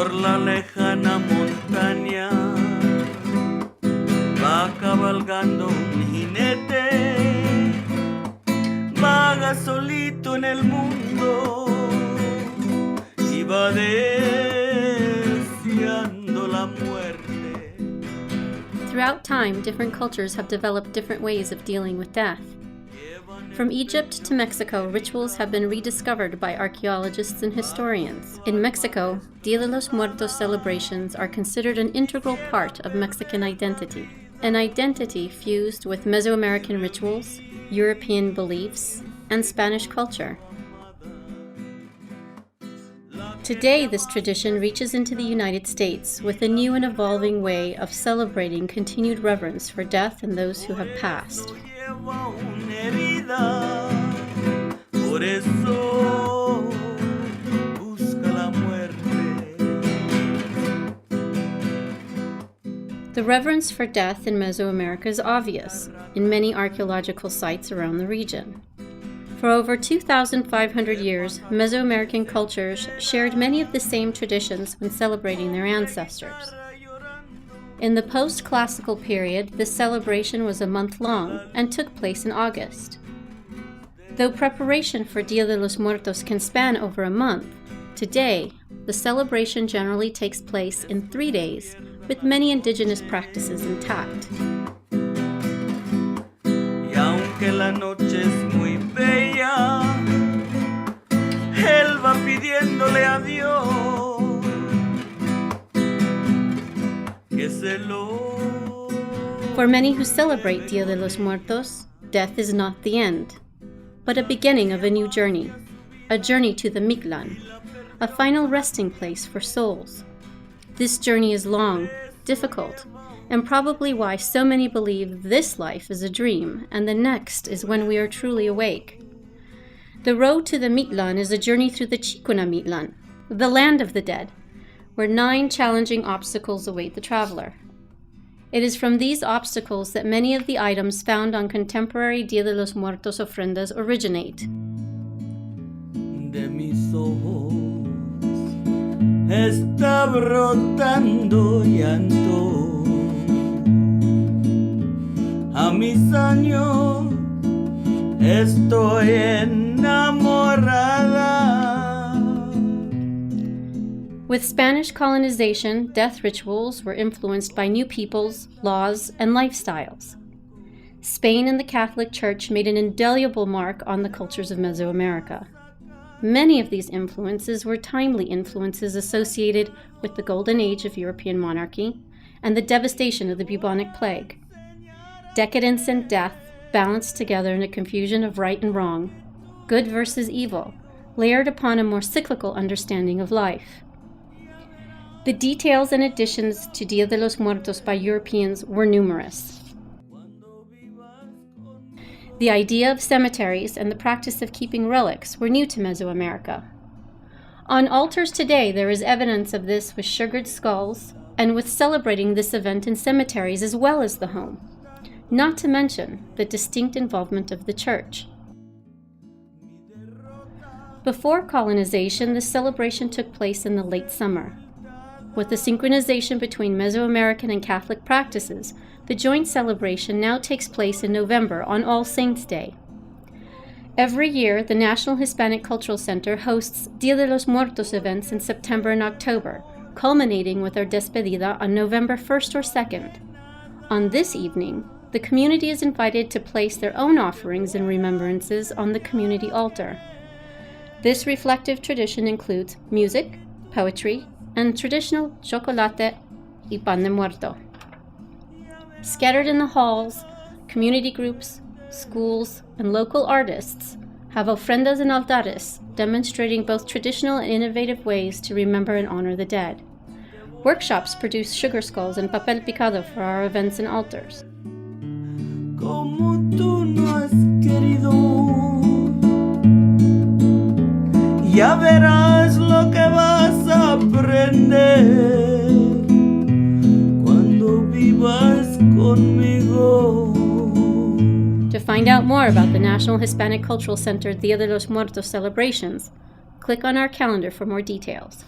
por la lejana montaña va cabalgando un jinete, vaga solito en el mundo y va deseando la muerte. Throughout time, different cultures have developed different ways of dealing with death. From Egypt to Mexico, rituals have been rediscovered by archaeologists and historians. In Mexico, Dia de los Muertos celebrations are considered an integral part of Mexican identity, an identity fused with Mesoamerican rituals, European beliefs, and Spanish culture. Today, this tradition reaches into the United States with a new and evolving way of celebrating continued reverence for death and those who have passed. The reverence for death in Mesoamerica is obvious in many archaeological sites around the region. For over 2,500 years, Mesoamerican cultures shared many of the same traditions when celebrating their ancestors. In the post-classical period, this celebration was a month long and took place in August. Though preparation for Dia de los Muertos can span over a month, today, the celebration generally takes place in 3 days, with many indigenous practices intact. Y aunque la noche es muy bella, él va pidiéndole a Dios que se lo... For many who celebrate Dia de los Muertos, death is not the end, but a beginning of a new journey, a journey to the Mictlan, a final resting place for souls. This journey is long, difficult, and probably why so many believe this life is a dream and the next is when we are truly awake. The road to the Mictlan is a journey through the Chicuna Mictlan, the land of the dead, where 9 challenging obstacles await the traveler. It is from these obstacles that many of the items found on contemporary Dia de los Muertos ofrendas originate. De mis ojos está brotando llanto. A mis años estoy enamorada. With Spanish colonization, death rituals were influenced by new peoples, laws, and lifestyles. Spain and the Catholic Church made an indelible mark on the cultures of Mesoamerica. Many of these influences were timely influences associated with the golden age of European monarchy and the devastation of the bubonic plague. Decadence and death balanced together in a confusion of right and wrong, good versus evil, layered upon a more cyclical understanding of life. The details and additions to Dia de los Muertos by Europeans were numerous. The idea of cemeteries and the practice of keeping relics were new to Mesoamerica. On altars today, there is evidence of this with sugared skulls and with celebrating this event in cemeteries as well as the home, not to mention the distinct involvement of the church. Before colonization, this celebration took place in the late summer. With the synchronization between Mesoamerican and Catholic practices, the joint celebration now takes place in November on All Saints' Day. Every year, the National Hispanic Cultural Center hosts Dia de los Muertos events in September and October, culminating with our despedida on November 1st or 2nd. On this evening, the community is invited to place their own offerings and remembrances on the community altar. This reflective tradition includes music, poetry, and traditional chocolate y pan de muerto. Scattered in the halls, community groups, schools, and local artists have ofrendas and altares demonstrating both traditional and innovative ways to remember and honor the dead. Workshops produce sugar skulls and papel picado for our events and altars. Como tú no has querido, ya verás lo que vas a aprender cuando vivas conmigo. To find out more about the National Hispanic Cultural Center Dia de los Muertos celebrations, click on our calendar for more details.